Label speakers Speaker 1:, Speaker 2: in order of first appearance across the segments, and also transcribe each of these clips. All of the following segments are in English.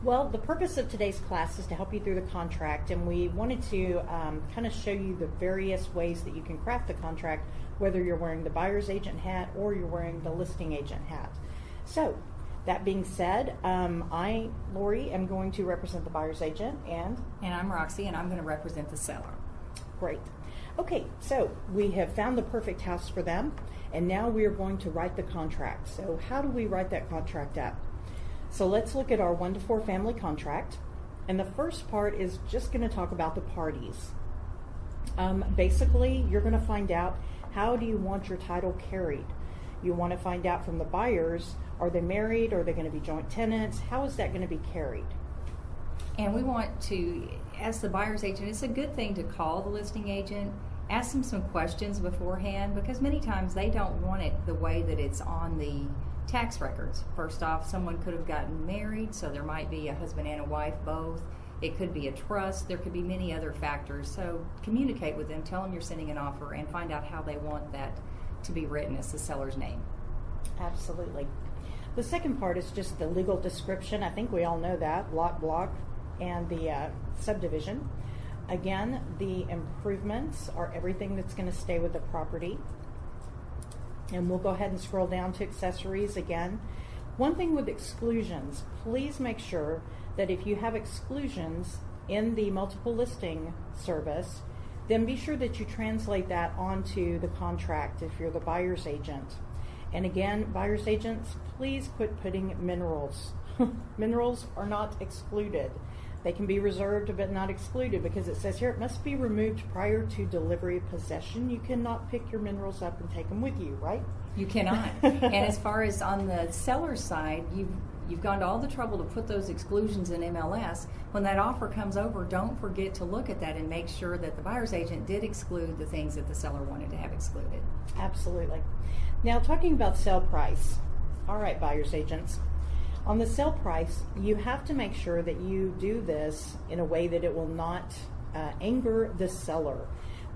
Speaker 1: Well, the purpose of today's class is to help you through the contract, and we wanted to kind of show you the various ways that you can craft the contract, whether you're wearing the buyer's agent hat or you're wearing the listing agent hat. So, that being said, I, Lori, am going to represent the buyer's agent, and
Speaker 2: I'm Roxy, and I'm going to represent the seller.
Speaker 1: Great. Okay, so we have found the perfect house for them, and now we are going to write the contract. So how do we write that contract up? So let's look at our 1 to 4 family contract, and the first part is just going to talk about the parties. Basically, you're going to find out, how do you want your title carried? You want to find out from the buyers, are they married? Are they going to be joint tenants? How is that going to be carried?
Speaker 2: And we want to ask the buyer's agent, it's a good thing to call the listing agent, ask them some questions beforehand, because many times they don't want it the way that it's on the tax records. First off, someone could have gotten married, so there might be a husband and a wife both. It could be a trust. There could be many other factors. So communicate with them, tell them you're sending an offer, and find out how they want that to be written as the seller's name.
Speaker 1: Absolutely. The second part is just the legal description. I think we all know that, lot, block, and the subdivision. Again, the improvements are everything that's going to stay with the property. And we'll go ahead and scroll down to accessories again. One thing with exclusions, please make sure that if you have exclusions in the multiple listing service, then be sure that you translate that onto the contract if you're the buyer's agent. And again, buyer's agents, please quit putting minerals. Minerals are not excluded. They can be reserved but not excluded, because it says here it must be removed prior to delivery of possession. You cannot pick your minerals up and take them with you, right?
Speaker 2: You cannot. And as far as on the seller side, you've gone to all the trouble to put those exclusions in MLS. When that offer comes over, don't forget to look at that and make sure that the buyer's agent did exclude the things that the seller wanted to have excluded.
Speaker 1: Absolutely. Now, talking about sale price. All right, buyer's agents. On the sale price, you have to make sure that you do this in a way that it will not anger the seller.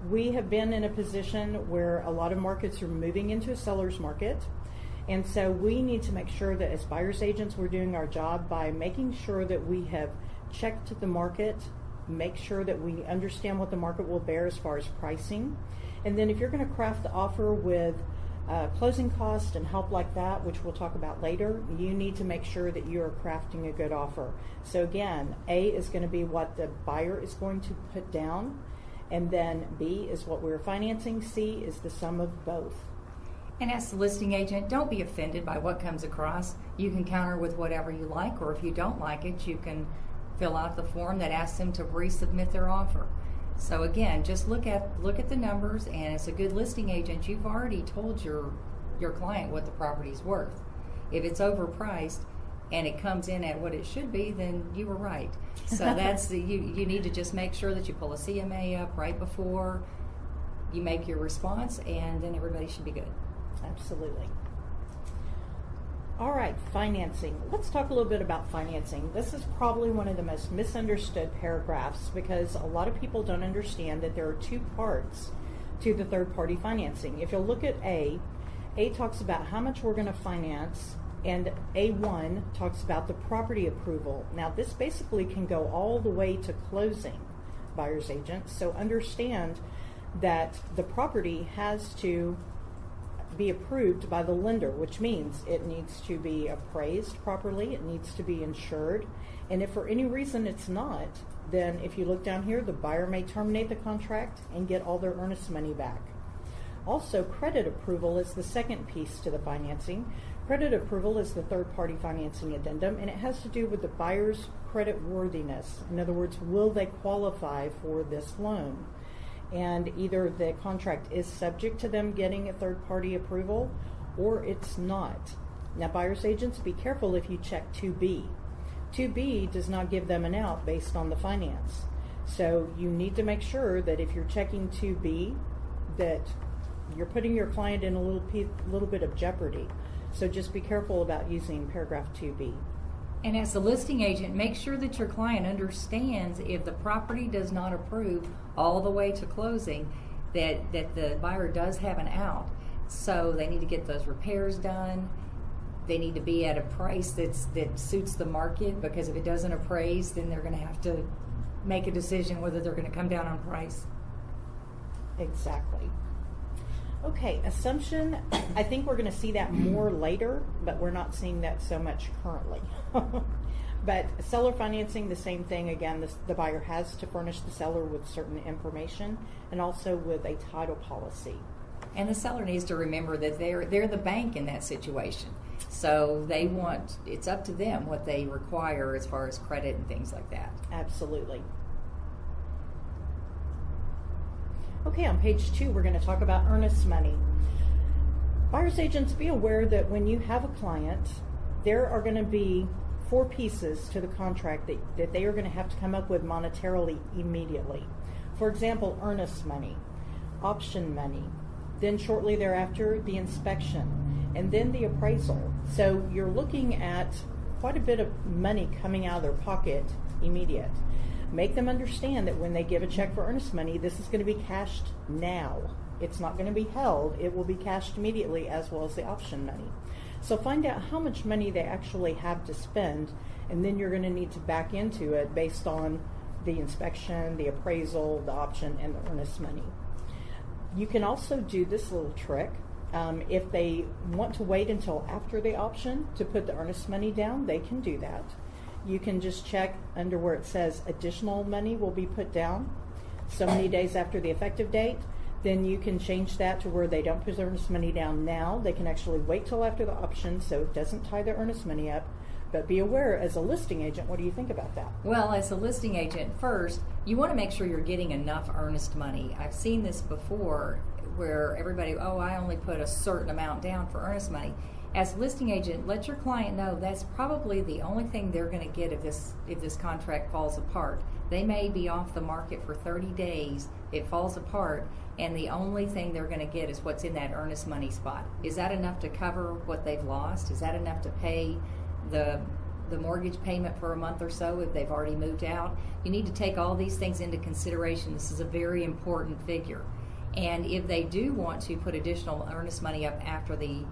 Speaker 1: We have been in a position where a lot of markets are moving into a seller's market, and so we need to make sure that as buyer's agents we're doing our job by making sure that we have checked the market, make sure that we understand what the market will bear as far as pricing, and then if you're going to craft the offer with closing costs and help like that, which we'll talk about later, you need to make sure that you are crafting a good offer. So again, A is going to be what the buyer is going to put down, and then B is what we're financing, C is the sum of both.
Speaker 2: And as the listing agent, don't be offended by what comes across. You can counter with whatever you like, or if you don't like it, you can fill out the form that asks them to resubmit their offer. So again, just look at the numbers, and as a good listing agent, you've already told your client what the property's worth. If it's overpriced and it comes in at what it should be, then you were right. So that's you need to just make sure that you pull a CMA up right before you make your response, and then everybody should be good.
Speaker 1: Absolutely. All right, financing. Let's talk a little bit about financing. This is probably one of the most misunderstood paragraphs, because a lot of people don't understand that there are 2 parts to the third-party financing. If you'll look at A talks about how much we're going to finance, and A1 talks about the property approval. Now, this basically can go all the way to closing, buyer's agents. So understand that the property has to be approved by the lender, which means it needs to be appraised properly, it needs to be insured, and if for any reason it's not, then if you look down here, the buyer may terminate the contract and get all their earnest money back. Also, credit approval is the second piece to the financing. Credit approval is the third-party financing addendum, and it has to do with the buyer's credit worthiness. In other words, will they qualify for this loan? And either the contract is subject to them getting a third-party approval, or it's not. Now, buyer's agents, be careful if you check 2B. 2B does not give them an out based on the finance. So you need to make sure that if you're checking 2B, that you're putting your client in a little bit of jeopardy. So just be careful about using paragraph 2B.
Speaker 2: And as the listing agent, make sure that your client understands if the property does not approve all the way to closing, that the buyer does have an out. So they need to get those repairs done. they need to be at a price that suits the market, because if it doesn't appraise, then they're going to have to make a decision whether they're going to come down on price.
Speaker 1: Exactly. Okay, assumption, I think we're going to see that more later, but we're not seeing that so much currently. But seller financing, the same thing. Again, the buyer has to furnish the seller with certain information and also with a title policy.
Speaker 2: And the seller needs to remember that they're the bank in that situation. So it's up to them what they require as far as credit and things like that.
Speaker 1: Absolutely. Okay, on page 2, we're going to talk about earnest money. Buyer's agents, be aware that when you have a client, there are going to be 4 pieces to the contract that they are going to have to come up with monetarily immediately. For example, earnest money, option money, then shortly thereafter the inspection, and then the appraisal. So you're looking at quite a bit of money coming out of their pocket immediate. Make them understand that when they give a check for earnest money, this is going to be cashed now. It's not going to be held. It will be cashed immediately, as well as the option money. So find out how much money they actually have to spend, and then you're going to need to back into it based on the inspection, the appraisal, the option, and the earnest money. You can also do this little trick. If they want to wait until after the option to put the earnest money down, they can do that. You can just check under where it says additional money will be put down so many days after the effective date. Then you can change that to where they don't put their earnest money down now. They can actually wait till after the option so it doesn't tie their earnest money up. But be aware, as a listing agent, what do you think about that?
Speaker 2: Well, as a listing agent, first, you want to make sure you're getting enough earnest money. I've seen this before where everybody, I only put a certain amount down for earnest money. As a listing agent, let your client know that's probably the only thing they're going to get if this contract falls apart. They may be off the market for 30 days, it falls apart, and the only thing they're going to get is what's in that earnest money spot. Is that enough to cover what they've lost? Is that enough to pay the mortgage payment for a month or so if they've already moved out? You need to take all these things into consideration. This is a very important figure. And if they do want to put additional earnest money up after the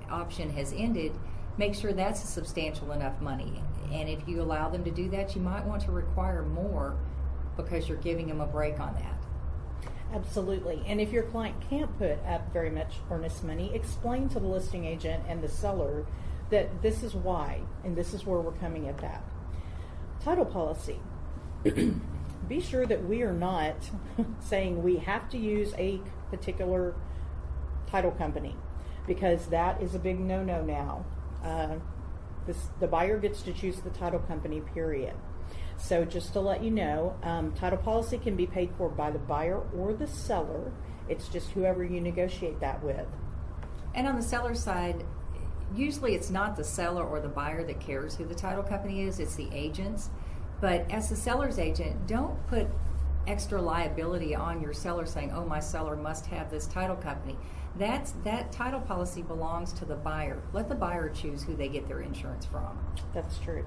Speaker 2: option has ended, make sure that's a substantial enough money. And if you allow them to do that, you might want to require more because you're giving them a break on that.
Speaker 1: Absolutely. And if your client can't put up very much earnest money, explain to the listing agent and the seller that this is why, and this is where we're coming at that. Title policy. Be sure that we are not saying we have to use a particular title company, because that is a big no-no now. The buyer gets to choose the title company, period. So just to let you know, title policy can be paid for by the buyer or the seller. It's just whoever you negotiate that with.
Speaker 2: And on the seller side, usually it's not the seller or the buyer that cares who the title company is, it's the agents. But as the seller's agent, don't put extra liability on your seller saying, my seller must have this title company. That title policy belongs to the buyer. Let the buyer choose who they get their insurance from.
Speaker 1: That's true.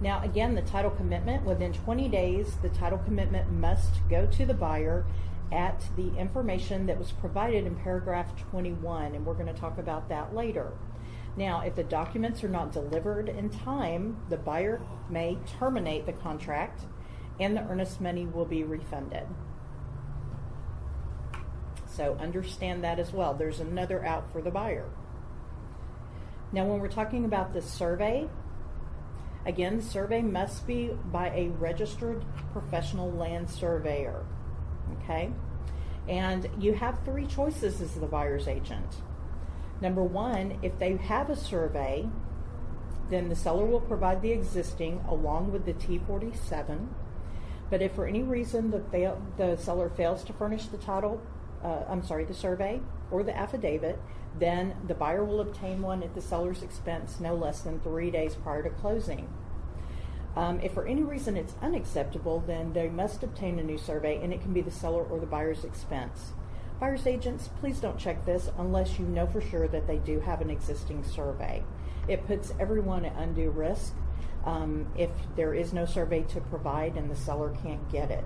Speaker 1: Now, again, the title commitment, within 20 days, the title commitment must go to the buyer at the information that was provided in paragraph 21, and we're going to talk about that later. Now, if the documents are not delivered in time, the buyer may terminate the contract and the earnest money will be refunded. So understand that as well. There's another out for the buyer. Now, when we're talking about the survey, again, the survey must be by a registered professional land surveyor. Okay? And you have 3 choices as the buyer's agent. Number 1, if they have a survey, then the seller will provide the existing along with the T47. But if for any reason the seller fails to furnish the the survey or the affidavit, then the buyer will obtain one at the seller's expense no less than 3 days prior to closing. If for any reason it's unacceptable, then they must obtain a new survey, and it can be the seller or the buyer's expense. Buyer's agents, please don't check this unless you know for sure that they do have an existing survey. It puts everyone at undue risk if there is no survey to provide and the seller can't get it.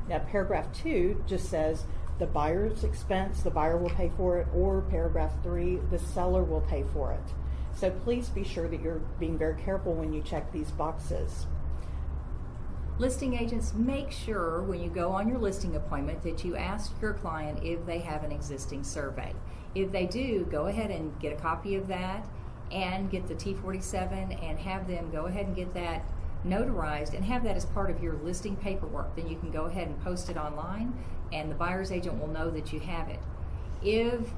Speaker 1: Now, paragraph 2 just says the buyer's expense, the buyer will pay for it, or paragraph 3, the seller will pay for it. So please be sure that you're being very careful when you check these boxes.
Speaker 2: Listing agents, make sure when you go on your listing appointment that you ask your client if they have an existing survey. If they do, go ahead and get a copy of that and get the T47 and have them go ahead and get that notarized and have that as part of your listing paperwork. Then you can go ahead and post it online and the buyer's agent will know that you have it. If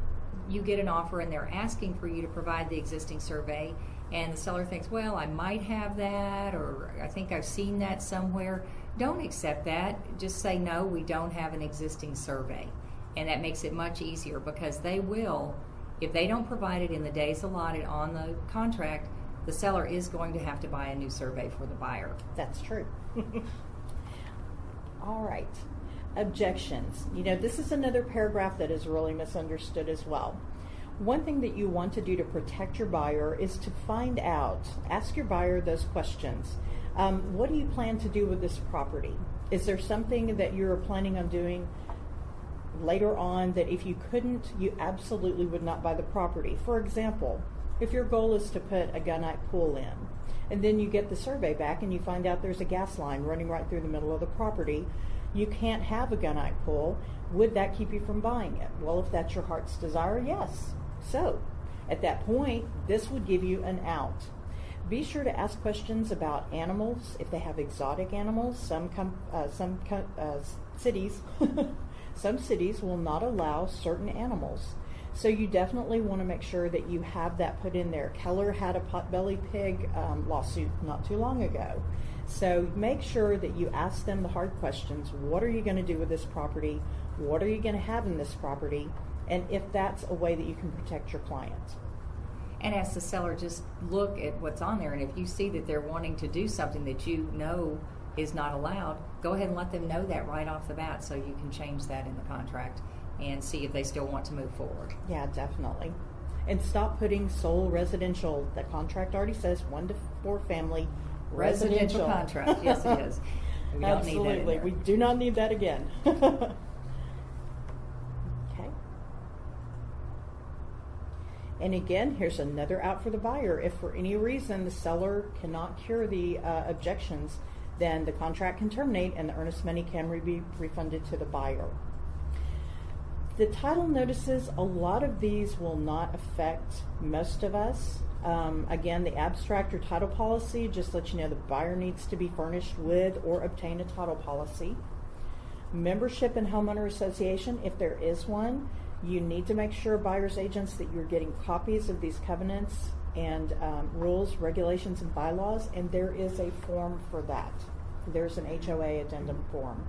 Speaker 2: you get an offer and they're asking for you to provide the existing survey and the seller thinks, well, I might have that, or I think I've seen that somewhere, don't accept that. Just say, no, we don't have an existing survey. And that makes it much easier because they will, if they don't provide it in the days allotted on the contract, the seller is going to have to buy a new survey for the buyer.
Speaker 1: That's true. All right. Objections. This is another paragraph that is really misunderstood as well. One thing that you want to do to protect your buyer is to find out, ask your buyer those questions. What do you plan to do with this property? Is there something that you're planning on doing later on that if you couldn't, you absolutely would not buy the property? For example, if your goal is to put a gunite pool in, and then you get the survey back and you find out there's a gas line running right through the middle of the property, you can't have a gunite pool. Would that keep you from buying it? Well, if that's your heart's desire, yes. So, at that point, this would give you an out. Be sure to ask questions about animals, if they have exotic animals. Some cities some cities will not allow certain animals. So you definitely want to make sure that you have that put in there. Keller had a potbelly pig lawsuit not too long ago. So make sure that you ask them the hard questions. What are you going to do with this property? What are you going to have in this property? And if that's a way that you can protect your client.
Speaker 2: And as the seller, just look at what's on there. And if you see that they're wanting to do something that you know is not allowed, go ahead and let them know that right off the bat so you can change that in the contract and see if they still want to move forward.
Speaker 1: Yeah, definitely. And stop putting sole residential. The contract already says 1 to 4 family residential
Speaker 2: contract. Yes, it is. We don't
Speaker 1: Absolutely.
Speaker 2: need that in there.
Speaker 1: We do not need that again. Okay. And again, here's another out for the buyer. If for any reason the seller cannot cure the objections, then the contract can terminate and the earnest money can be refunded to the buyer. The title notices, a lot of these will not affect most of us. Again, the abstract or title policy just lets you know the buyer needs to be furnished with or obtain a title policy. Membership in homeowner association, if there is one, you need to make sure, buyer's agents, that you're getting copies of these covenants and rules, regulations, and bylaws, and there is a form for that. There's an HOA addendum form.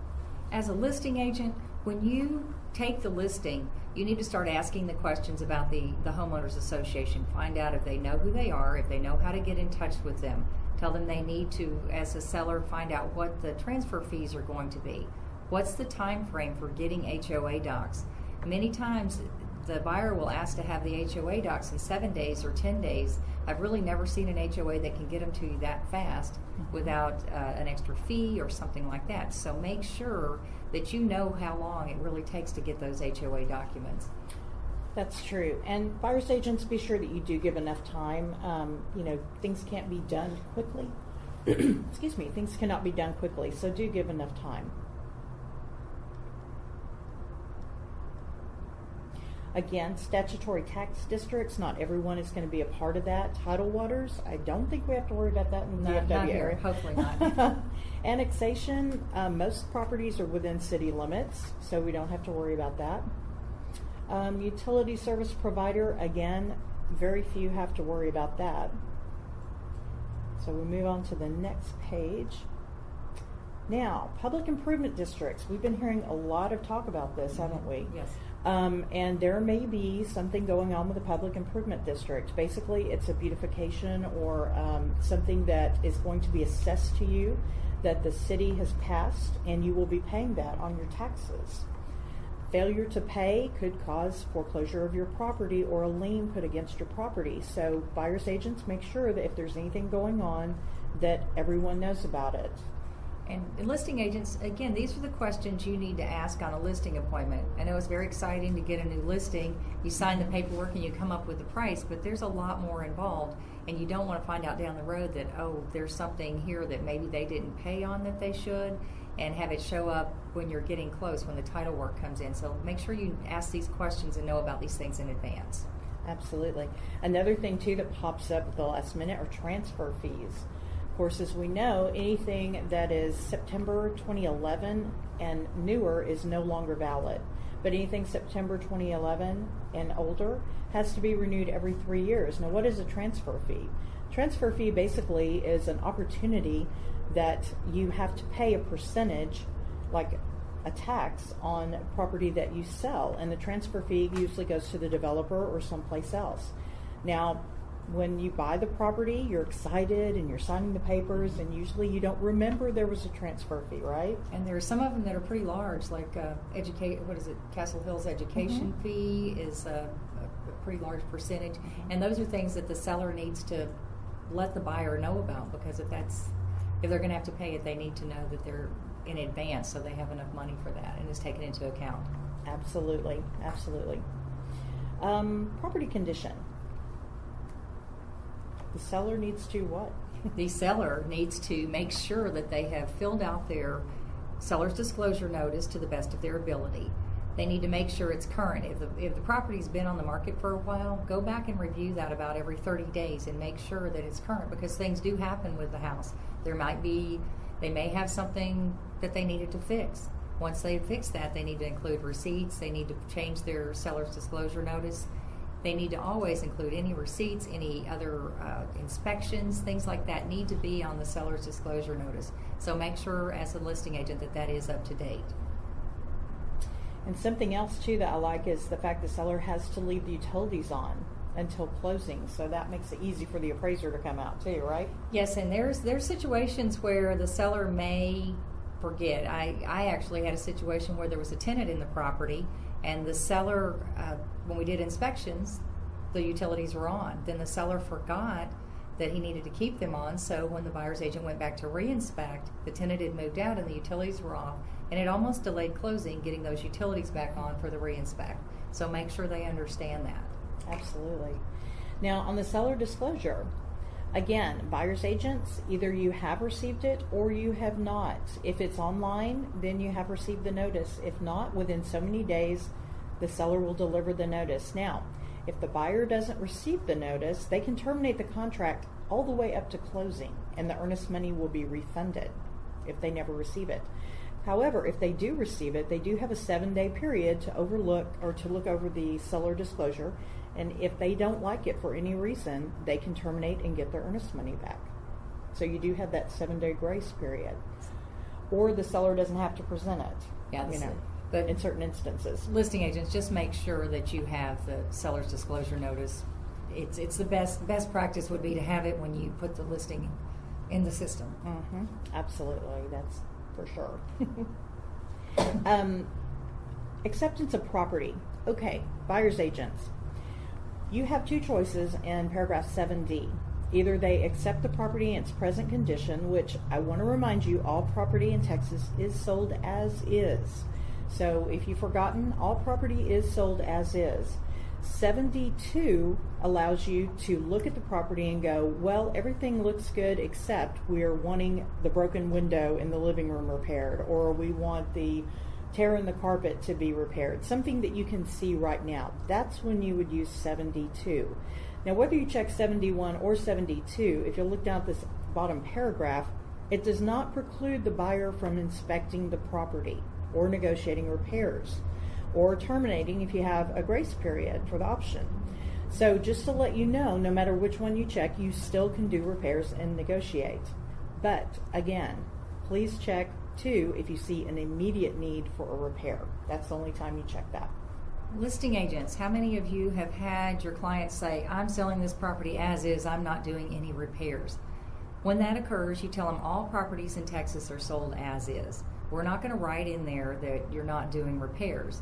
Speaker 2: As a listing agent, when you take the listing, you need to start asking the questions about the homeowners association. Find out if they know who they are, if they know how to get in touch with them. Tell them they need to, as a seller, find out what the transfer fees are going to be. What's the time frame for getting HOA docs? Many times the buyer will ask to have the HOA docs in 7 days or 10 days. I've really never seen an HOA that can get them to you that fast without an extra fee or something like that. So make sure that you know how long it really takes to get those HOA documents.
Speaker 1: That's true. And buyer's agents, be sure that you do give enough time. Things can't be done quickly. Excuse me, things cannot be done quickly, so do give enough time. Again, statutory tax districts, not everyone is going to be a part of that. Tidal waters, I don't think we have to worry about that in the DFW
Speaker 2: not here.
Speaker 1: area.
Speaker 2: Hopefully not.
Speaker 1: Annexation, most properties are within city limits, so we don't have to worry about that. Utility service provider, again, very few have to worry about that. So we move on to the next page. Now, public improvement districts. We've been hearing a lot of talk about this, haven't we?
Speaker 2: Yes.
Speaker 1: And there may be something going on with the public improvement district. Basically, it's a beautification or something that is going to be assessed to you that the city has passed, and you will be paying that on your taxes. Failure to pay could cause foreclosure of your property or a lien put against your property. So buyer's agents, make sure that if there's anything going on, that everyone knows about it.
Speaker 2: And listing agents, again, these are the questions you need to ask on a listing appointment. I know it's very exciting to get a new listing. You sign the paperwork and you come up with the price, but there's a lot more involved. And you don't want to find out down the road that, oh, there's something here that maybe they didn't pay on that they should, and have it show up when you're getting close, when the title work comes in. So make sure you ask these questions and know about these things in advance.
Speaker 1: Absolutely. Another thing, too, that pops up at the last minute are transfer fees. Of course, as we know, anything that is September 2011 and newer is no longer valid. But anything September 2011 and older has to be renewed every 3 years. Now, what is a transfer fee? Transfer fee basically is an opportunity that you have to pay a percentage, like a tax, on property that you sell. And the transfer fee usually goes to the developer or someplace else. Now, when you buy the property, you're excited and you're signing the papers, and usually you don't remember there was a transfer fee, right?
Speaker 2: And there are some of them that are pretty large, like Castle Hill's education fee is a pretty large percentage. And those are things that the seller needs to let the buyer know about, because if they're going to have to pay it, they need to know that they're in advance, so they have enough money for that and is taken into account.
Speaker 1: Absolutely, absolutely. Property condition. The seller needs to what?
Speaker 2: The seller needs to make sure that they have filled out their seller's disclosure notice to the best of their ability. They need to make sure it's current. If the property's been on the market for a while, go back and review that about every 30 days and make sure that it's current, because things do happen with the house. They may have something that they needed to fix. Once they fix that, they need to include receipts. They need to change their seller's disclosure notice. They need to always include any receipts, any other inspections, things like that need to be on the seller's disclosure notice. So make sure as a listing agent that is up to date.
Speaker 1: And something else too that I like is the fact the seller has to leave the utilities on until closing, so that makes it easy for the appraiser to come out too, right?
Speaker 2: Yes, and there's situations where the seller may forget. I actually had a situation where there was a tenant in the property, and the seller, when we did inspections, the utilities were on. Then the seller forgot that he needed to keep them on, so when the buyer's agent went back to re-inspect, the tenant had moved out and the utilities were off, and it almost delayed closing getting those utilities back on for the re-inspect. So make sure they understand that.
Speaker 1: Absolutely. Now, on the seller disclosure, again, buyer's agents, either you have received it or you have not. If it's online, then you have received the notice. If not, within so many days, the seller will deliver the notice. Now, if the buyer doesn't receive the notice, they can terminate the contract all the way up to closing, and the earnest money will be refunded if they never receive it. However, if they do receive it, they do have a 7-day period to look over the seller disclosure, and if they don't like it for any reason, they can terminate and get their earnest money back. So you do have that 7-day grace period. Or the seller doesn't have to present it.
Speaker 2: Yeah,
Speaker 1: but in certain instances.
Speaker 2: Listing agents, just make sure that you have the seller's disclosure notice. It's the best practice would be to have it when you put the listing in the system.
Speaker 1: Mm-hmm. Absolutely, that's for sure. Acceptance of property. Okay, buyer's agents. You have two choices in paragraph 7D. Either they accept the property in its present condition, which I want to remind you, all property in Texas is sold as is. So if you've forgotten, all property is sold as is. 7D2 allows you to look at the property and go, well, everything looks good except we're wanting the broken window in the living room repaired, or we want the tear in the carpet to be repaired, something that you can see right now. That's when you would use 7D2. Now, whether you check 7D1 or 7D2, if you look down at this bottom paragraph, it does not preclude the buyer from inspecting the property or negotiating repairs or terminating if you have a grace period for the option. So just to let you know, no matter which one you check, you still can do repairs and negotiate. But again, please check too if you see an immediate need for a repair. That's the only time you check that.
Speaker 2: Listing agents, how many of you have had your clients say, I'm selling this property as is, I'm not doing any repairs? When that occurs, you tell them all properties in Texas are sold as is. We're not going to write in there that you're not doing repairs.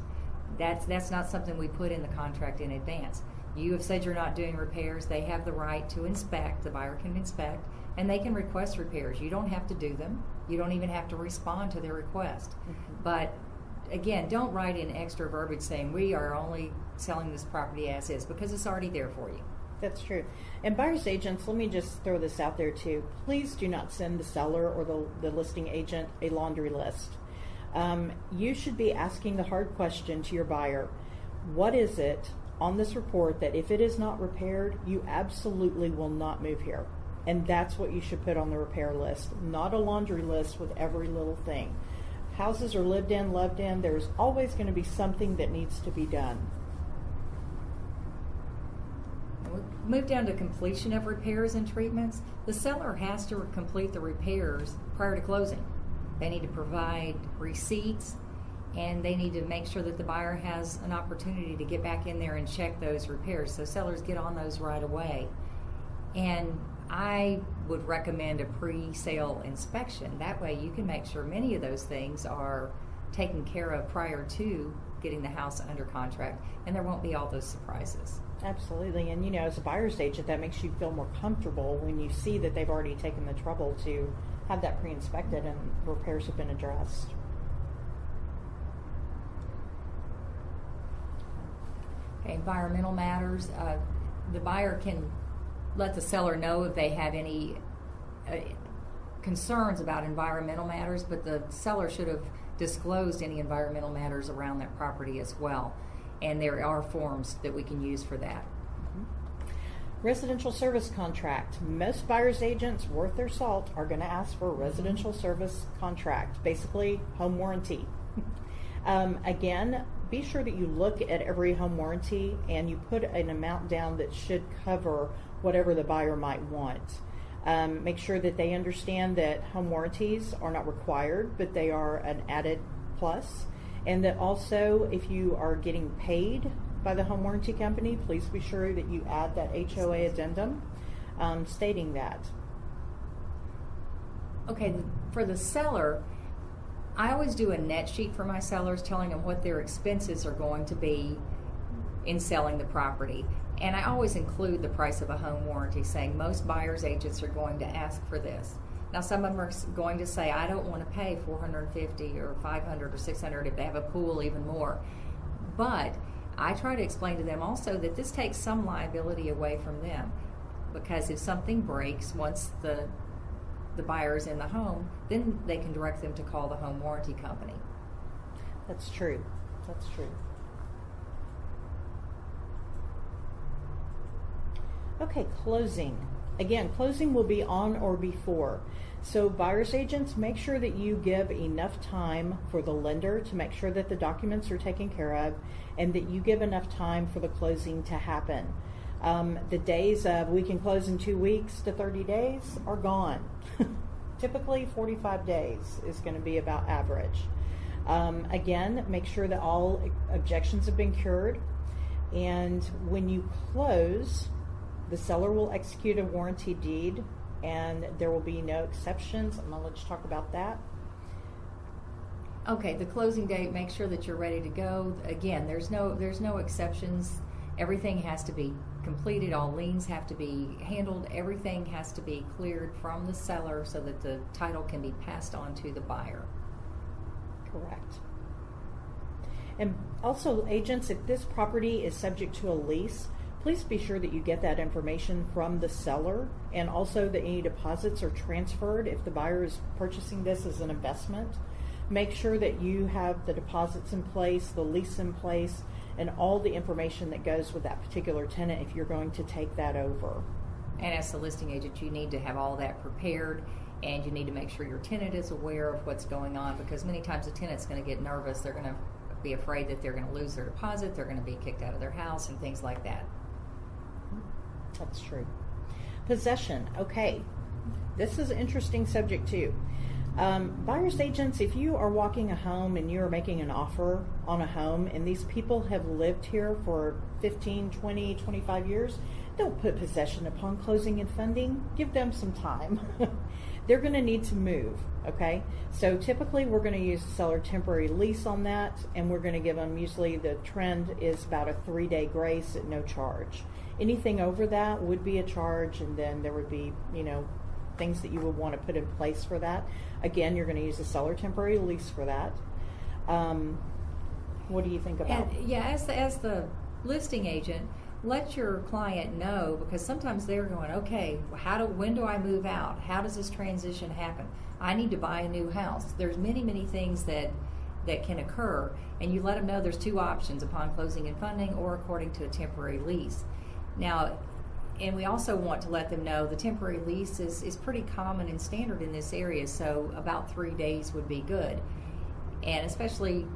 Speaker 2: That's not something we put in the contract in advance. You have said you're not doing repairs. They have the right to inspect. The buyer can inspect. and they can request repairs. You don't have to do them. You don't even have to respond to their request. But again, don't write in extra verbiage saying we are only selling this property as is, because it's already there for you.
Speaker 1: That's true. And buyer's agents, let me just throw this out there too. Please do not send the seller or the listing agent a laundry list. You should be asking the hard question to your buyer. What is it on this report that if it is not repaired, you absolutely will not move here? And that's what you should put on the repair list, not a laundry list with every little thing. Houses are lived in, loved in. There's always going to be something that needs to be done.
Speaker 2: We'll move down to completion of repairs and treatments. The seller has to complete the repairs prior to closing. They need to provide receipts, and they need to make sure that the buyer has an opportunity to get back in there and check those repairs. So sellers get on those right away. And I would recommend a pre-sale inspection. That way you can make sure many of those things are taken care of prior to getting the house under contract, and there won't be all those surprises.
Speaker 1: Absolutely. And you know, as a buyer's agent, that makes you feel more comfortable when you see that they've already taken the trouble to have that pre-inspected and repairs have been addressed.
Speaker 2: Okay, environmental matters. The buyer can let the seller know if they have any concerns about environmental matters, but the seller should have disclosed any environmental matters around that property as well. And there are forms that we can use for that.
Speaker 1: Residential service contract. Most buyer's agents worth their salt are going to ask for a residential service contract, basically home warranty. Again, be sure that you look at every home warranty and you put an amount down that should cover whatever the buyer might want. Make sure that they understand that home warranties are not required, but they are an added plus. And that also, if you are getting paid by the home warranty company, please be sure that you add that HOA addendum stating that.
Speaker 2: Okay, for the seller, I always do a net sheet for my sellers telling them what their expenses are going to be in selling the property. And I always include the price of a home warranty, saying most buyer's agents are going to ask for this. Now, some of them are going to say, I don't want to pay $450 or $500 or $600 if they have a pool, even more. But I try to explain to them also that this takes some liability away from them, because if something breaks once the buyer is in the home, then they can direct them to call the home warranty company.
Speaker 1: That's true. That's true. Okay, closing. Again, closing will be on or before. So buyer's agents, make sure that you give enough time for the lender to make sure that the documents are taken care of, and that you give enough time for the closing to happen. The days of we can close in 2 weeks to 30 days are gone. Typically 45 days is going to be about average. Again, make sure that all objections have been cured. And when you close, the seller will execute a warranty deed, and there will be no exceptions. I'm going to let you talk about that.
Speaker 2: Okay, the closing date, make sure that you're ready to go. Again, there's no exceptions. Everything has to be completed. All liens have to be handled. Everything has to be cleared from the seller so that the title can be passed on to the buyer.
Speaker 1: Correct. And also, agents, if this property is subject to a lease, please be sure that you get that information from the seller, and also that any deposits are transferred if the buyer is purchasing this as an investment. Make sure that you have the deposits in place, the lease in place, and all the information that goes with that particular tenant if you're going to take that over.
Speaker 2: And as the listing agent, you need to have all that prepared, and you need to make sure your tenant is aware of what's going on, because many times the tenant's going to get nervous. They're going to be afraid that they're going to lose their deposit, they're going to be kicked out of their house, and things like that.
Speaker 1: That's true. Possession. Okay. This is an interesting subject too. Buyer's agents, if you are walking a home and you are making an offer on a home and these people have lived here for 15, 20, 25 years, don't put possession upon closing and funding. Give them some time. They're going to need to move, okay? So typically we're going to use the seller temporary lease on that, and we're going to give them, usually the trend is about a 3-day grace at no charge. Anything over that would be a charge, and then there would be, things that you would want to put in place for that. Again, you're going to use a seller temporary lease for that. What do you think about?
Speaker 2: And yeah, as the listing agent, let your client know, because sometimes they're going, okay, when do I move out? How does this transition happen? I need to buy a new house. There's many things that can occur, and you let them know there's two options: upon closing and funding, or according to a temporary lease. Now, and we also want to let them know the temporary lease is pretty common and standard in this area, so about 3 days would be good. And especially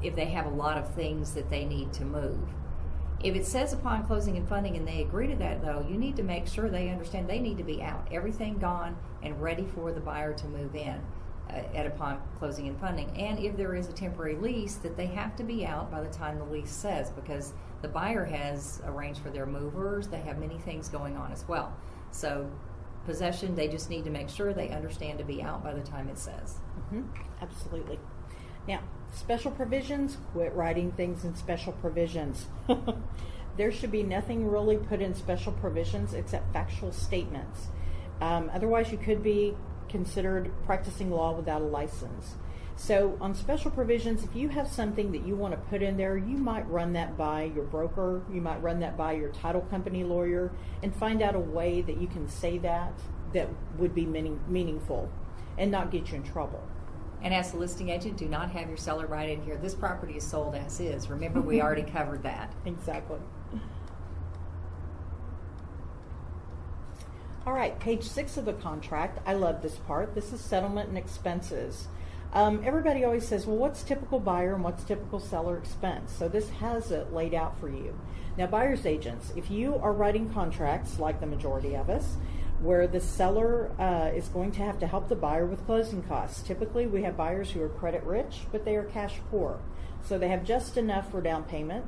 Speaker 2: if they have a lot of things that they need to move. If it says upon closing and funding and they agree to that, though, you need to make sure they understand they need to be out, everything gone and ready for the buyer to move in at upon closing and funding. And if there is a temporary lease, that they have to be out by the time the lease says, because the buyer has arranged for their movers. They have many things going on as well. So possession, they just need to make sure they understand to be out by the time it says.
Speaker 1: Absolutely. Now, special provisions, quit writing things in special provisions. There should be nothing really put in special provisions except factual statements. Otherwise, you could be considered practicing law without a license. So on special provisions, if you have something that you want to put in there, you might run that by your broker, you might run that by your title company lawyer, and find out a way that you can say that would be meaningful and not get you in trouble.
Speaker 2: And as a listing agent, do not have your seller write in here, this property is sold as is. Remember, we already covered that.
Speaker 1: Exactly. All right, page 6 of the contract. I love this part. This is settlement and expenses. Everybody always says, well, what's typical buyer and what's typical seller expense? So this has it laid out for you. Now, buyer's agents, if you are writing contracts, like the majority of us, where the seller is going to have to help the buyer with closing costs. Typically, we have buyers who are credit rich, but they are cash poor. So they have just enough for down payment,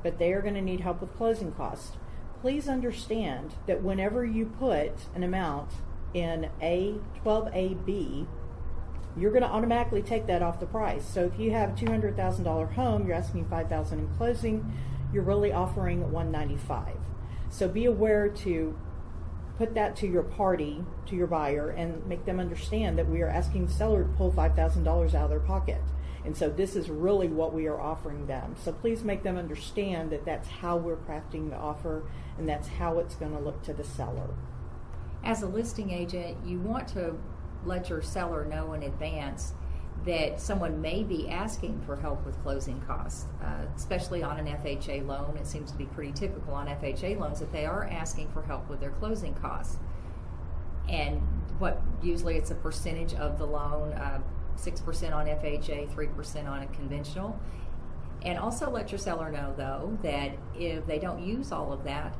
Speaker 1: but they are going to need help with closing costs. Please understand that whenever you put an amount in A12AB, you're going to automatically take that off the price. So if you have a $200,000 home, you're asking $5,000 in closing, you're really offering $195,000. So be aware to put that to your party, to your buyer, and make them understand that we are asking the seller to pull $5,000 out of their pocket. And so this is really what we are offering them. So please make them understand that that's how we're crafting the offer, and that's how it's going to look to the seller.
Speaker 2: As a listing agent, you want to let your seller know in advance that someone may be asking for help with closing costs, especially on an FHA loan. It seems to be pretty typical on FHA loans that they are asking for help with their closing costs. And usually it's a percentage of the loan, 6% on FHA, 3% on a conventional. And also let your seller know, though, that if they don't use all of that,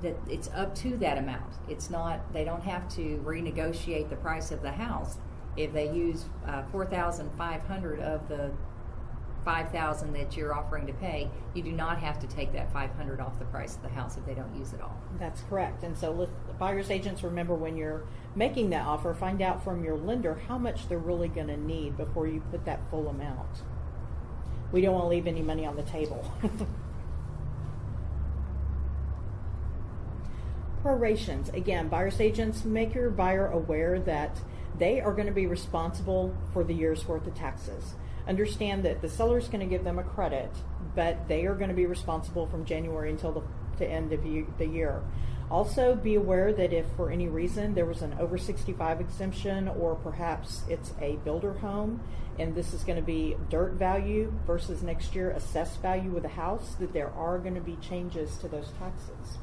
Speaker 2: that it's up to that amount. It's not, they don't have to renegotiate the price of the house. If they use $4,500 of the $5,000 that you're offering to pay, you do not have to take that $500 off the price of the house if they don't use it all.
Speaker 1: That's correct. And so buyer's agents, remember, when you're making that offer, find out from your lender how much they're really going to need before you put that full amount. We don't want to leave any money on the table. Prorations. Again, buyer's agents, make your buyer aware that they are going to be responsible for the year's worth of taxes. Understand that the seller is going to give them a credit, but they are going to be responsible from January until the end of the year. Also, be aware that if for any reason there was an over 65 exemption, or perhaps it's a builder home, and this is going to be dirt value versus next year assessed value with a house, that there are going to be changes to those taxes.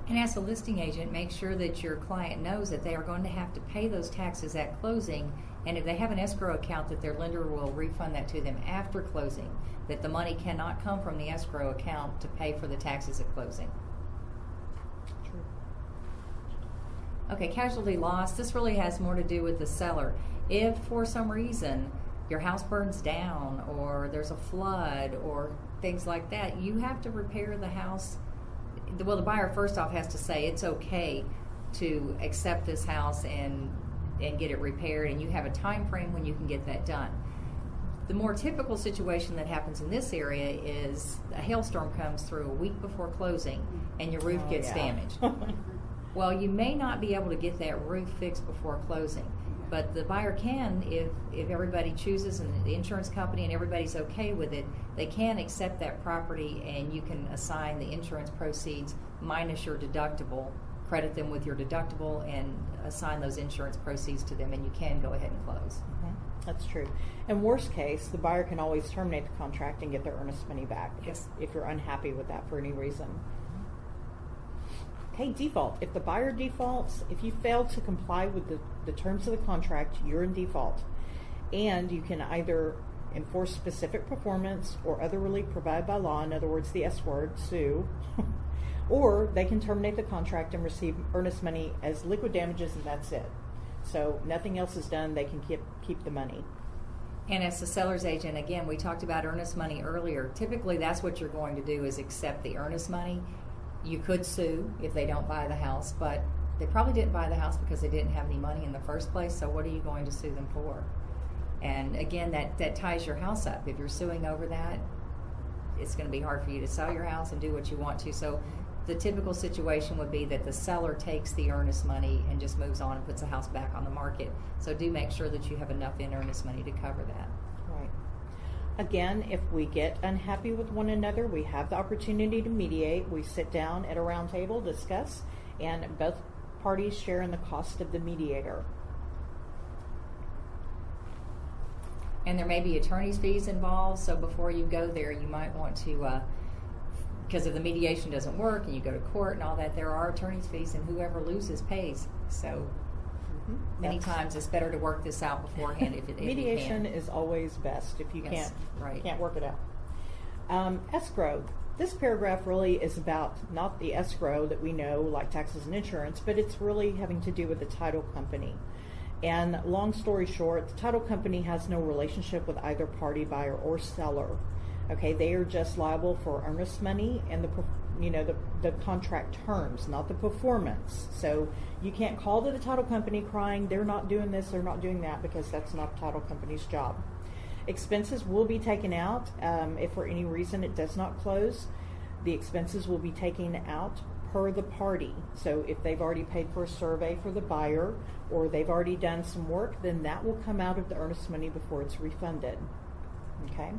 Speaker 2: And as a listing agent, make sure that your client knows that they are going to have to pay those taxes at closing, and if they have an escrow account, that their lender will refund that to them after closing, that the money cannot come from the escrow account to pay for the taxes at closing.
Speaker 1: True.
Speaker 2: Okay, casualty loss. This really has more to do with the seller. If for some reason your house burns down, or there's a flood, or things like that, you have to repair the house. Well, the buyer first off has to say it's okay to accept this house and get it repaired, and you have a time frame when you can get that done. The more typical situation that happens in this area is a hailstorm comes through a week before closing and your roof gets damaged. Well, you may not be able to get that roof fixed before closing, but the buyer can, if everybody chooses and the insurance company and everybody's okay with it, they can accept that property and you can assign the insurance proceeds minus your deductible, credit them with your deductible and assign those insurance proceeds to them, and you can go ahead and close.
Speaker 1: Mhm. That's true. And worst case, the buyer can always terminate the contract and get their earnest money back
Speaker 2: Yes.
Speaker 1: if you're unhappy with that for any reason. Okay, default. If the buyer defaults, if you fail to comply with the terms of the contract, you're in default. And you can either enforce specific performance or other relief provided by law, in other words, the S word, sue, or they can terminate the contract and receive earnest money as liquid damages, and that's it. So nothing else is done, they can keep the money.
Speaker 2: And as the seller's agent, again, we talked about earnest money earlier. Typically, that's what you're going to do, is accept the earnest money. You could sue if they don't buy the house, but they probably didn't buy the house because they didn't have any money in the first place, so what are you going to sue them for? And again, that ties your house up. If you're suing over that, it's going to be hard for you to sell your house and do what you want to. So the typical situation would be that the seller takes the earnest money and just moves on and puts the house back on the market. So do make sure that you have enough in earnest money to cover that.
Speaker 1: Right. Again, if we get unhappy with one another, we have the opportunity to mediate. We sit down at a round table, discuss, and both parties share in the cost of the mediator.
Speaker 2: And there may be attorney's fees involved, so before you go there, you might want to, because if the mediation doesn't work and you go to court and all that, there are attorney's fees, and whoever loses pays. So many times it's better to work this out beforehand if
Speaker 1: Mediation
Speaker 2: you can.
Speaker 1: is always best if you
Speaker 2: Yes, right.
Speaker 1: can't work it out. Escrow. This paragraph really is about not the escrow that we know, like taxes and insurance, but it's really having to do with the title company. And long story short, the title company has no relationship with either party, buyer or seller. Okay, they are just liable for earnest money and the contract terms, not the performance. So you can't call to the title company crying, they're not doing this, they're not doing that, because that's not the title company's job. Expenses will be taken out if for any reason it does not close. The expenses will be taken out per the party. So if they've already paid for a survey for the buyer or they've already done some work, then that will come out of the earnest money before it's refunded. Okay.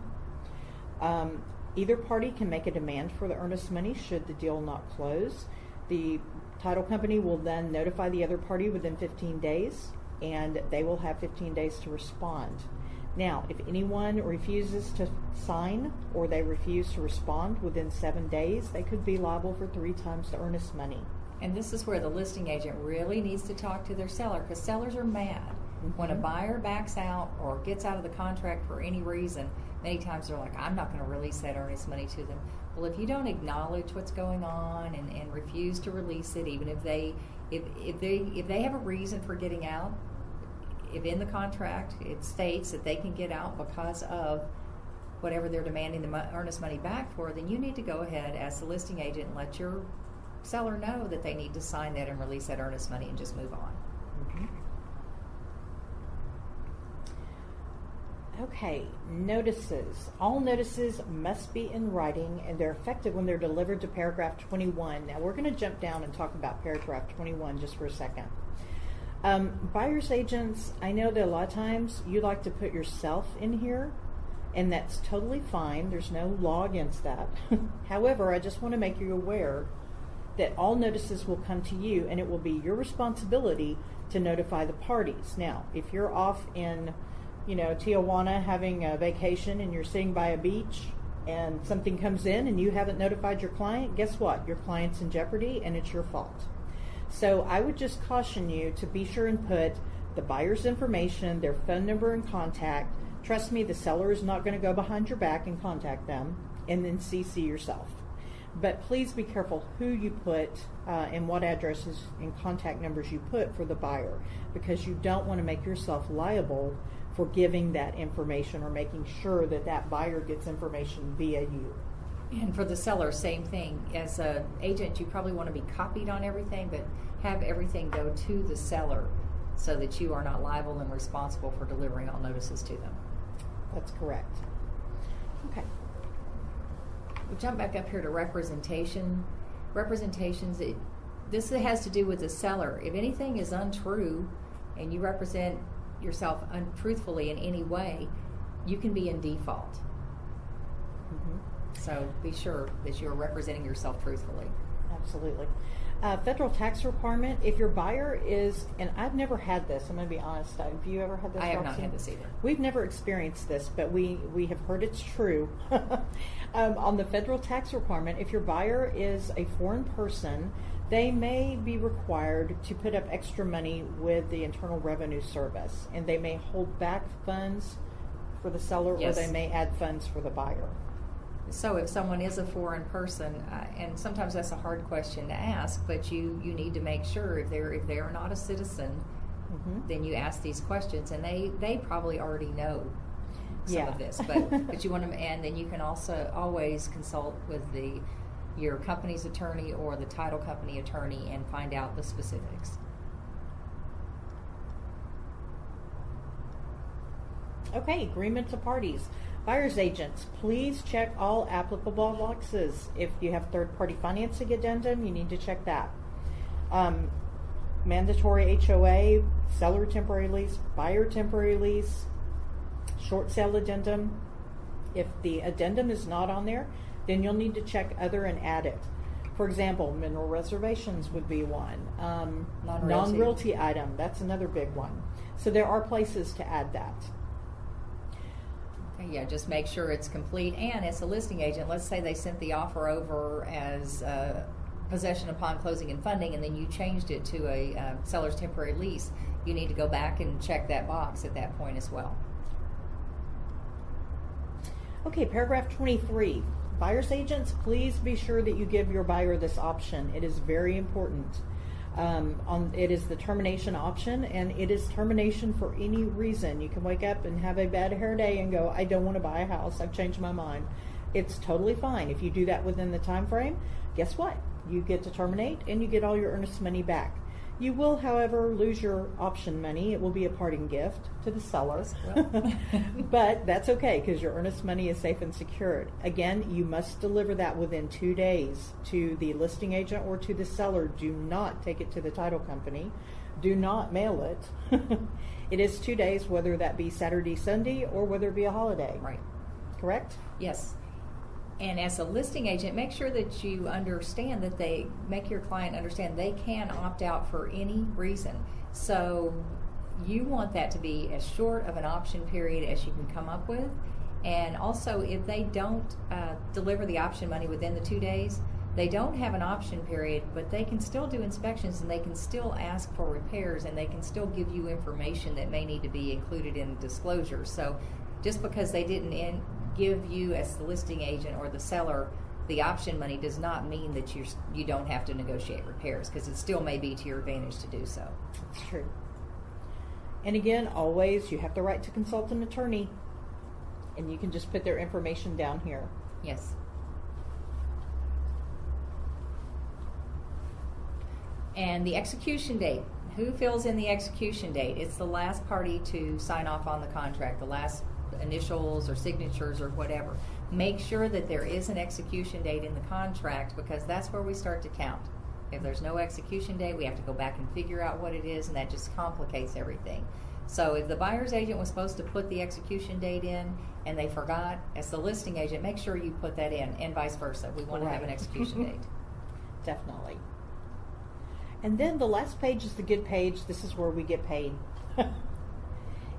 Speaker 1: Either party can make a demand for the earnest money should the deal not close. The title company will then notify the other party within 15 days, and they will have 15 days to respond. Now, if anyone refuses to sign or they refuse to respond within 7 days, they could be liable for 3 times the earnest money.
Speaker 2: And this is where the listing agent really needs to talk to their seller, because sellers are mad. When a buyer backs out or gets out of the contract for any reason, many times they're like, I'm not going to release that earnest money to them. Well, if you don't acknowledge what's going on and refuse to release it, even if they have a reason for getting out, if in the contract it states that they can get out because of whatever they're demanding the earnest money back for, then you need to go ahead as the listing agent and let your seller know that they need to sign that and release that earnest money and just move on.
Speaker 1: Okay, notices. All notices must be in writing, and they're effective when they're delivered to paragraph 21. Now we're going to jump down and talk about paragraph 21 just for a second. Buyer's agents, I know that a lot of times you like to put yourself in here, and that's totally fine. There's no law against that. However, I just want to make you aware that all notices will come to you, and it will be your responsibility to notify the parties. Now, if you're off in Tijuana having a vacation and you're sitting by a beach and something comes in and you haven't notified your client, guess what? Your client's in jeopardy and it's your fault. So I would just caution you to be sure and put the buyer's information, their phone number and contact. Trust me, the seller is not going to go behind your back and contact them, and then CC yourself. But please be careful who you put and what addresses and contact numbers you put for the buyer, because you don't want to make yourself liable for giving that information or making sure that that buyer gets information via you.
Speaker 2: And for the seller, same thing. As an agent, you probably want to be copied on everything, but have everything go to the seller so that you are not liable and responsible for delivering all notices to them.
Speaker 1: That's correct. Okay.
Speaker 2: We'll jump back up here to representation. Representations, this has to do with the seller. If anything is untrue and you represent yourself untruthfully in any way, you can be in default. So be sure that you're representing yourself truthfully.
Speaker 1: Absolutely. Federal tax requirement, if your buyer is, and I've never had this, I'm going to be honest, have you ever had this?
Speaker 2: I have not
Speaker 1: Roxanne?
Speaker 2: had this either.
Speaker 1: We've never experienced this, but we have heard it's true. On the federal tax requirement, if your buyer is a foreign person, they may be required to put up extra money with the Internal Revenue Service, and they may hold back funds for the seller,
Speaker 2: Yes.
Speaker 1: or they may add funds for the buyer.
Speaker 2: So if someone is a foreign person, and sometimes that's a hard question to ask, but you need to make sure if they're not a citizen, then you ask these questions, and they probably already know some of this, but you want them, and then you can also always consult with your company's attorney or the title company attorney and find out the specifics.
Speaker 1: Okay, agreement of parties. Buyer's agents, please check all applicable boxes. If you have third-party financing addendum, you need to check that. Mandatory HOA, seller temporary lease, buyer temporary lease, short sale addendum. If the addendum is not on there, then you'll need to check other and add it. For example, mineral reservations would be one. Non-realty item, that's another big one. So there are places to add that.
Speaker 2: Yeah, just make sure it's complete. And as a listing agent, let's say they sent the offer over as possession upon closing and funding, and then you changed it to a seller's temporary lease. You need to go back and check that box at that point as well. Okay, paragraph 23. Buyer's agents, please be sure that you give your buyer this option. It is very important. It is the termination option, and it is termination for any reason. You can wake up and have a bad hair day and go, I don't want to buy a house, I've changed my mind. It's totally fine. If you do that within the time frame, guess what? You get to terminate and you get all your earnest money back. You will, however, lose your option money. It will be a parting gift to the seller. But that's okay, because your earnest money is safe and secured. Again, you must deliver that within 2 days to the listing agent or to the seller. Do not take it to the title company. Do not mail it. It is 2 days, whether that be Saturday, Sunday, or whether it be a holiday. Right.
Speaker 1: Correct?
Speaker 2: Yes. And as a listing agent, make sure that you understand that they make your client understand they can opt out for any reason. So you want that to be as short of an option period as you can come up with. And also, if they don't deliver the option money within the 2 days, they don't have an option period, but they can still do inspections, and they can still ask for repairs, and they can still give you information that may need to be included in disclosure. So just because they didn't give you as the listing agent or the seller the option money does not mean that you don't have to negotiate repairs, because it still may be to your advantage to do so.
Speaker 1: That's true. And again, always, you have the right to consult an attorney, and you can just put their information down here.
Speaker 2: Yes. And the execution date. Who fills in the execution date? It's the last party to sign off on the contract, the last initials or signatures or whatever. Make sure that there is an execution date in the contract, because that's where we start to count. If there's no execution date, we have to go back and figure out what it is, and that just complicates everything. So if the buyer's agent was supposed to put the execution date in and they forgot, as the listing agent, make sure you put that in, and vice versa. We want to have an execution date.
Speaker 1: Definitely. And then the last page is the good page. This is where we get paid.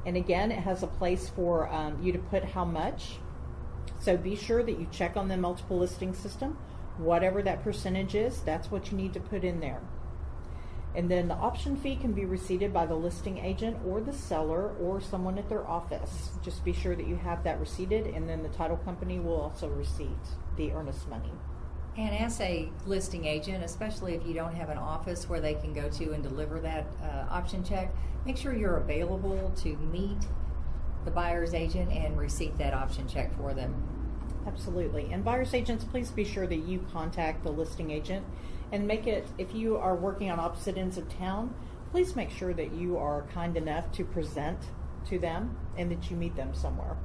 Speaker 1: And again, it has a place for you to put how much. So be sure that you check on the multiple listing system. Whatever that percentage is, that's what you need to put in there. And then the option fee can be receipted by the listing agent or the seller or someone at their office. Just be sure that you have that receipted, and then the title company will also receipt the earnest money.
Speaker 2: And as a listing agent, especially if you don't have an office where they can go to and deliver that option check, make sure you're available to meet the buyer's agent and receipt that option check for them.
Speaker 1: Absolutely. And buyer's agents, please be sure that you contact the listing agent and make it, if you are working on opposite ends of town, please make sure that you are kind enough to present to them and that you meet them somewhere.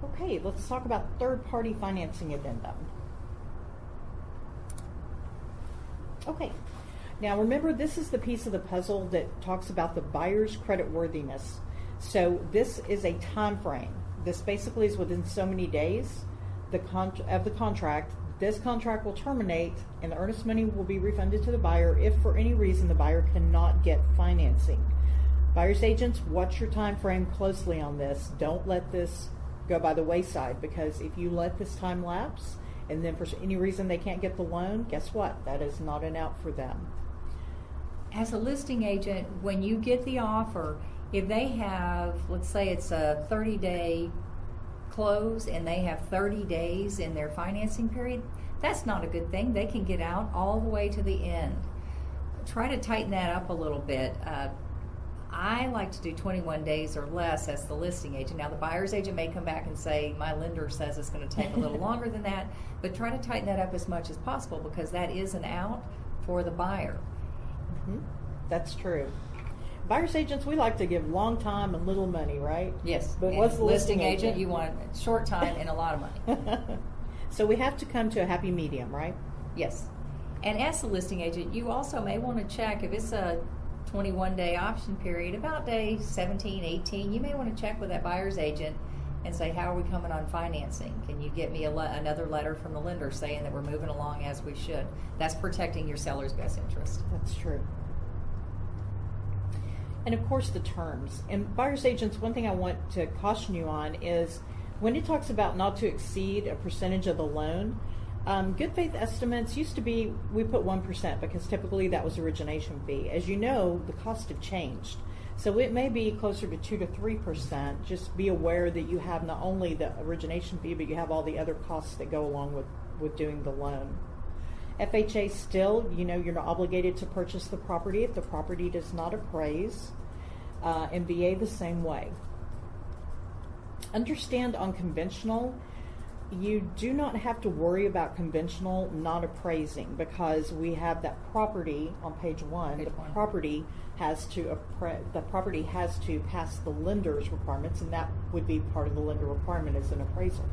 Speaker 1: Okay, let's talk about third-party financing addendum. Okay. Now remember, this is the piece of the puzzle that talks about the buyer's creditworthiness. So this is a time frame. This basically is within so many days of the contract. This contract will terminate and the earnest money will be refunded to the buyer if for any reason the buyer cannot get financing. Buyer's agents, watch your time frame closely on this. Don't let this go by the wayside, because if you let this time lapse and then for any reason they can't get the loan, guess what? That is not an out for them.
Speaker 2: As a listing agent, when you get the offer, if they have, let's say it's a 30-day close and they have 30 days in their financing period, that's not a good thing. They can get out all the way to the end. Try to tighten that up a little bit. I like to do 21 days or less as the listing agent. Now the buyer's agent may come back and say, my lender says it's going to take a little longer than that, but try to tighten that up as much as possible, because that is an out for the buyer.
Speaker 1: That's true. Buyer's agents, we like to give long time and little money, right?
Speaker 2: Yes.
Speaker 1: But
Speaker 2: and
Speaker 1: what's the listing
Speaker 2: agent? You want short time and a lot of money.
Speaker 1: So we have to come to a happy medium, right?
Speaker 2: Yes. And as a listing agent, you also may want to check if it's a 21-day option period, about day 17, 18, you may want to check with that buyer's agent and say, how are we coming on financing? Can you get me another letter from the lender saying that we're moving along as we should? That's protecting your seller's best interest.
Speaker 1: That's true. And of course the terms. And buyer's agents, one thing I want to caution you on is when it talks about not to exceed a percentage of the loan, good faith estimates used to be, we put 1% because typically that was origination fee. As you know, the costs have changed. So it may be closer to 2 to 3%. Just be aware that you have not only the origination fee, but you have all the other costs that go along with doing the loan. FHA still, you're not obligated to purchase the property if the property does not appraise. And VA the same way. Understand on conventional, you do not have to worry about conventional not appraising, because we have that property on page 1. The property has to pass the lender's requirements, and that would be part of the lender requirement as an appraisal.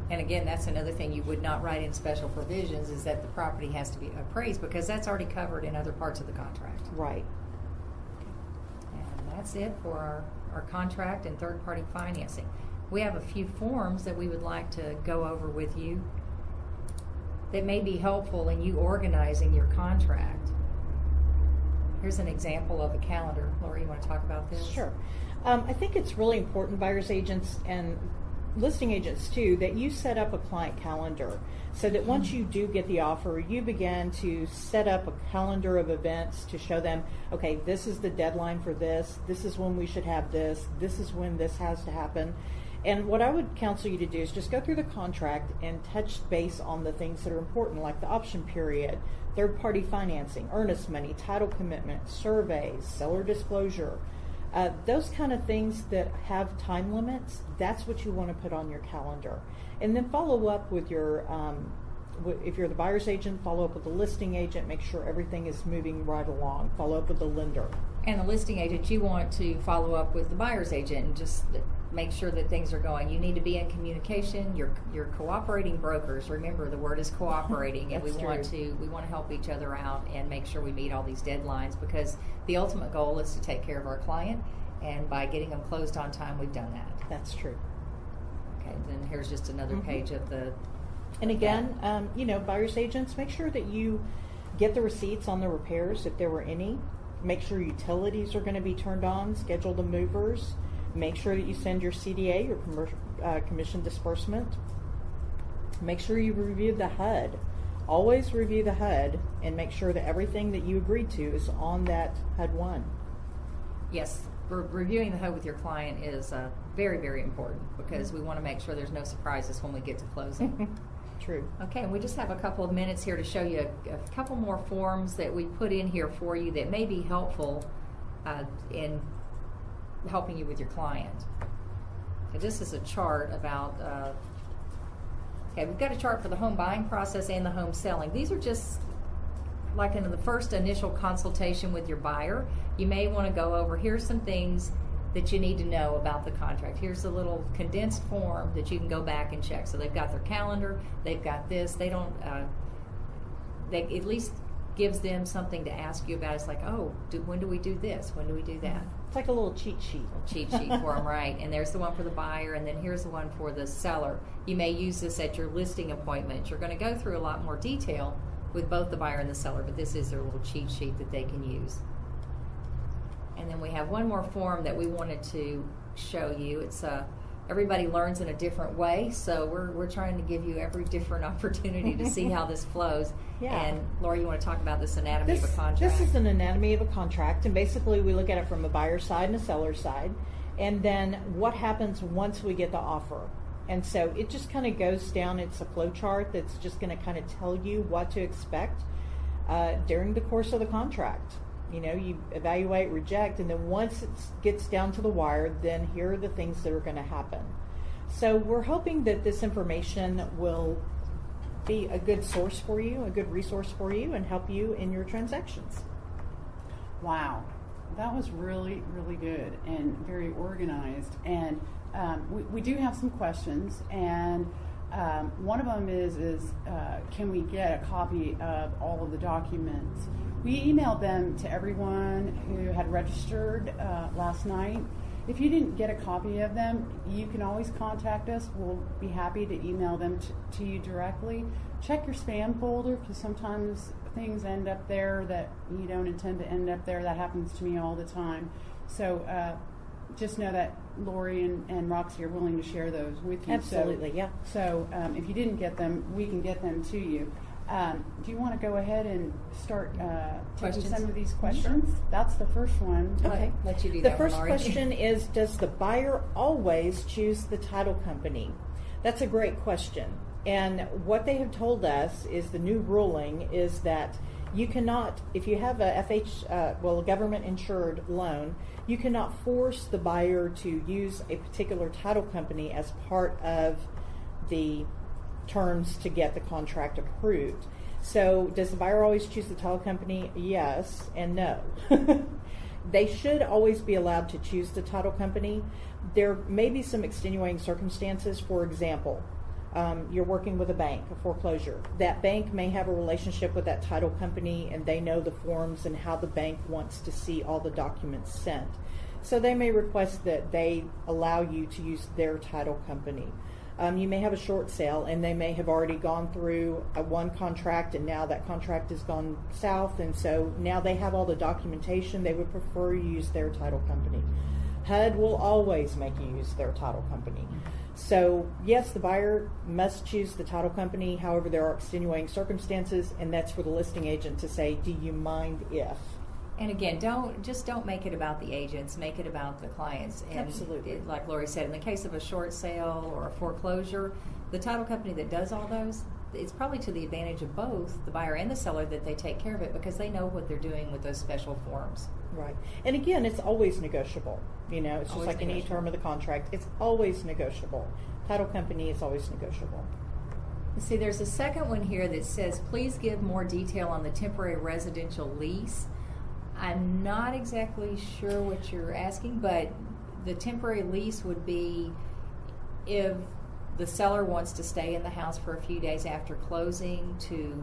Speaker 2: And again, that's another thing you would not write in special provisions, is that the property has to be appraised, because that's already covered in other parts of the contract.
Speaker 1: Right.
Speaker 2: And that's it for our contract and third-party financing. We have a few forms that we would like to go over with you that may be helpful in you organizing your contract. Here's an example of a calendar. Lori, you want to talk about this?
Speaker 1: Sure. I think it's really important, buyer's agents and listing agents too, that you set up a client calendar so that once you do get the offer, you begin to set up a calendar of events to show them, okay, this is the deadline for this is when we should have this is when this has to happen. And what I would counsel you to do is just go through the contract and touch base on the things that are important, like the option period, third-party financing, earnest money, title commitment, surveys, seller disclosure. Those kind of things that have time limits, that's what you want to put on your calendar. And then follow up with your, if you're the buyer's agent, follow up with the listing agent, make sure everything is moving right along. Follow up with the lender.
Speaker 2: And the listing agent, you want to follow up with the buyer's agent and just make sure that things are going. You need to be in communication. You're cooperating brokers. Remember, the word is cooperating, and we want to help each other out and make sure we meet all these deadlines, because the ultimate goal is to take care of our client, and by getting them closed on time, we've done that.
Speaker 1: That's true.
Speaker 2: Okay, then here's just another page of the.
Speaker 1: And again, buyer's agents, make sure that you get the receipts on the repairs if there were any. Make sure utilities are going to be turned on. Schedule the movers. Make sure that you send your CDA, your commission disbursement. Make sure you review the HUD. Always review the HUD and make sure that everything that you agreed to is on that HUD 1.
Speaker 2: Yes, reviewing the HUD with your client is very, very important, because we want to make sure there's no surprises when we get to closing.
Speaker 1: True.
Speaker 2: Okay, and we just have a couple of minutes here to show you a couple more forms that we put in here for you that may be helpful in helping you with your client. Okay, this is a chart about, we've got a chart for the home buying process and the home selling. These are just like in the first initial consultation with your buyer. You may want to go over, here's some things that you need to know about the contract. Here's a little condensed form that you can go back and check. So they've got their calendar, they've got this, they don't, they at least gives them something to ask you about. It's like, oh, when do we do this? When do we do that?
Speaker 1: It's like a little cheat sheet.
Speaker 2: Cheat sheet for them, right? And there's the one for the buyer, and then here's the one for the seller. You may use this at your listing appointment. You're going to go through a lot more detail with both the buyer and the seller, but this is their little cheat sheet that they can use. And then we have one more form that we wanted to show you. It's everybody learns in a different way, so we're trying to give you every different opportunity to see how this flows.
Speaker 1: Yeah.
Speaker 2: And Laura, you want to talk about this anatomy of a contract?
Speaker 1: This is an anatomy of a contract, and basically we look at it from a buyer's side and a seller's side, and then what happens once we get the offer. And so it just kind of goes down. It's a flow chart that's just going to kind of tell you what to expect during the course of the contract. You know, you evaluate, reject, and then once it gets down to the wire, then here are the things that are going to happen. So we're hoping that this information will be a good source for you, a good resource for you, and help you in your transactions.
Speaker 3: Wow, that was really, really good and very organized. And we do have some questions, and one of them is can we get a copy of all of the documents? We emailed them to everyone who had registered last night. If you didn't get a copy of them, you can always contact us. We'll be happy to email them to you directly. Check your spam folder, because sometimes things end up there that you don't intend to end up there. That happens to me all the time. So just know that Lori and Roxy are willing to share those with you.
Speaker 1: Absolutely, yeah.
Speaker 3: So if you didn't get them, we can get them to you. Do you want to go ahead and start taking some of these questions?
Speaker 1: Sure.
Speaker 3: That's the first one.
Speaker 1: Okay.
Speaker 2: Let you do
Speaker 1: The
Speaker 2: that
Speaker 1: first
Speaker 2: one, Laurie.
Speaker 1: question is, does the buyer always choose the title company? That's a great question. And what they have told us is the new ruling is that you cannot, if you have a a government insured loan, you cannot force the buyer to use a particular title company as part of the terms to get the contract approved. So does the buyer always choose the title company? Yes and no. They should always be allowed to choose the title company. There may be some extenuating circumstances. For example, you're working with a bank, a foreclosure. That bank may have a relationship with that title company, and they know the forms and how the bank wants to see all the documents sent. So they may request that they allow you to use their title company. You may have a short sale, and they may have already gone through one contract, and now that contract has gone south, and so now they have all the documentation. They would prefer you use their title company. HUD will always make you use their title company. So yes, the buyer must choose the title company. However, there are extenuating circumstances, and that's for the listing agent to say, do you mind if?
Speaker 2: And again, don't make it about the agents. Make it about the clients. And
Speaker 1: Absolutely.
Speaker 2: Like Lori said, in the case of a short sale or a foreclosure, the title company that does all those, it's probably to the advantage of both the buyer and the seller that they take care of it, because they know what they're doing with those special forms.
Speaker 1: Right. And again, it's always negotiable. You know, it's just
Speaker 2: Always
Speaker 1: like any
Speaker 2: negotiable.
Speaker 1: term of the contract. It's always negotiable. Title company is always negotiable.
Speaker 2: See, there's a second one here that says, please give more detail on the temporary residential lease. I'm not exactly sure what you're asking, but the temporary lease would be if the seller wants to stay in the house for a few days after closing to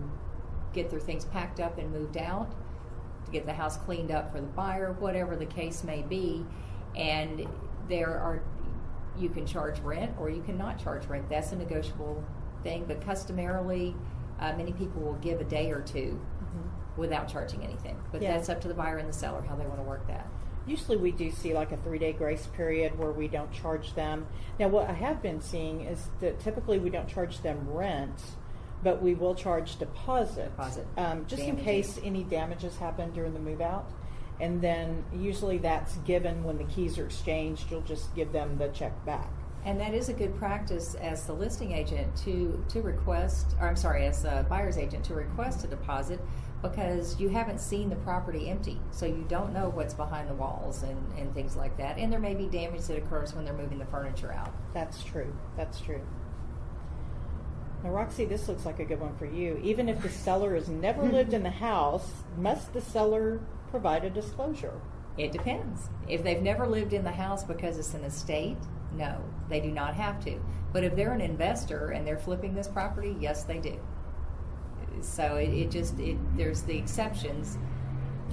Speaker 2: get their things packed up and moved out, to get the house cleaned up for the buyer, whatever the case may be. And you can charge rent or you cannot charge rent. That's a negotiable thing, but customarily many people will give a day or two without charging anything. But
Speaker 1: Yeah.
Speaker 2: that's up to the buyer and the seller how they want to work that.
Speaker 1: Usually we do see like a 3-day grace period where we don't charge them. Now what I have been seeing is that typically we don't charge them rent, but we will charge deposit. Just in
Speaker 2: Damages.
Speaker 1: case any damages happen during the move out. And then usually that's given when the keys are exchanged. You'll just give them the check back.
Speaker 2: And that is a good practice as the listing agent to request, or I'm sorry, as a buyer's agent to request a deposit, because you haven't seen the property empty. So you don't know what's behind the walls and things like that. And there may be damage that occurs when they're moving the furniture out.
Speaker 1: That's true. That's true. Now, Roxy, this looks like a good one for you. Even if the seller has never lived in the house, must the seller provide a disclosure?
Speaker 2: It depends. If they've never lived in the house because it's an estate, no, they do not have to. But if they're an investor and they're flipping this property, yes, they do. So there's the exceptions.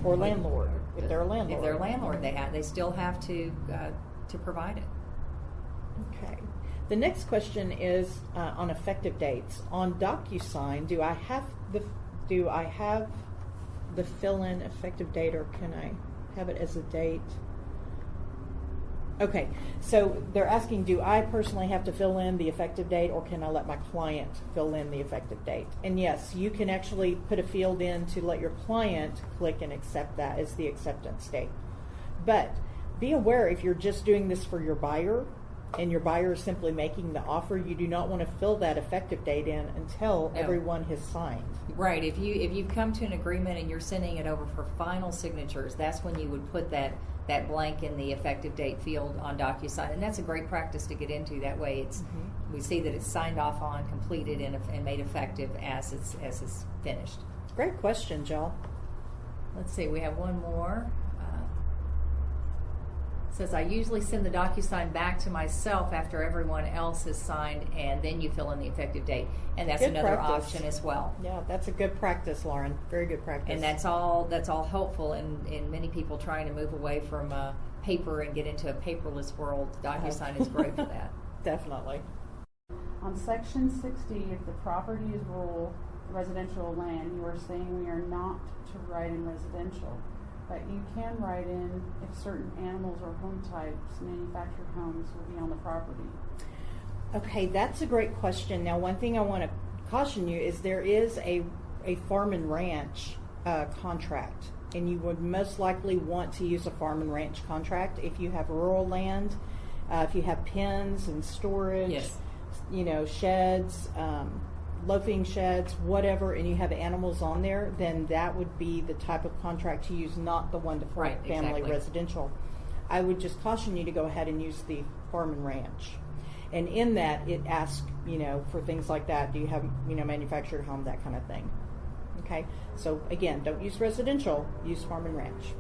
Speaker 1: Or landlord, if they're a landlord.
Speaker 2: If they're a landlord, they still have to provide it.
Speaker 1: Okay. The next question is on effective dates. On DocuSign, do I have the fill-in effective date, or can I have it as a date? Okay, so they're asking, do I personally have to fill in the effective date, or can I let my client fill in the effective date? And yes, you can actually put a field in to let your client click and accept that as the acceptance date. But be aware, if you're just doing this for your buyer and your buyer is simply making the offer, you do not want to fill that effective date in until everyone has signed.
Speaker 2: Right. If you've come to an agreement and you're sending it over for final signatures, that's when you would put that blank in the effective date field on DocuSign, and that's a great practice to get into. That way, we see that it's signed off on, completed, and made effective as it's finished.
Speaker 1: Great question, Jill.
Speaker 2: Let's see. We have one more. Says, I usually send the DocuSign back to myself after everyone else has signed, and then you fill in the effective date. And that's
Speaker 1: Good
Speaker 2: another
Speaker 1: practice.
Speaker 2: option as well.
Speaker 1: Yeah, that's a good practice, Lauren. Very good practice.
Speaker 2: And that's all helpful in many people trying to move away from paper and get into a paperless world. DocuSign is great for that.
Speaker 1: Definitely.
Speaker 3: On section 60, if the property is rural residential land, you are saying we are not to write in residential, but you can write in if certain animals or home types, manufactured homes, will be on the property.
Speaker 1: Okay, that's a great question. Now, one thing I want to caution you is there is a farm and ranch contract, and you would most likely want to use a farm and ranch contract if you have rural land, if you have pens and storage,
Speaker 2: Yes.
Speaker 1: Sheds, loafing sheds, whatever, and you have animals on there, then that would be the type of contract to use, not the one to
Speaker 2: Right,
Speaker 1: family
Speaker 2: exactly.
Speaker 1: residential. I would just caution you to go ahead and use the farm and ranch. And in that, it asks, for things like that. Do you have, manufactured home, that kind of thing. Okay? So, again, don't use residential, use farm and ranch.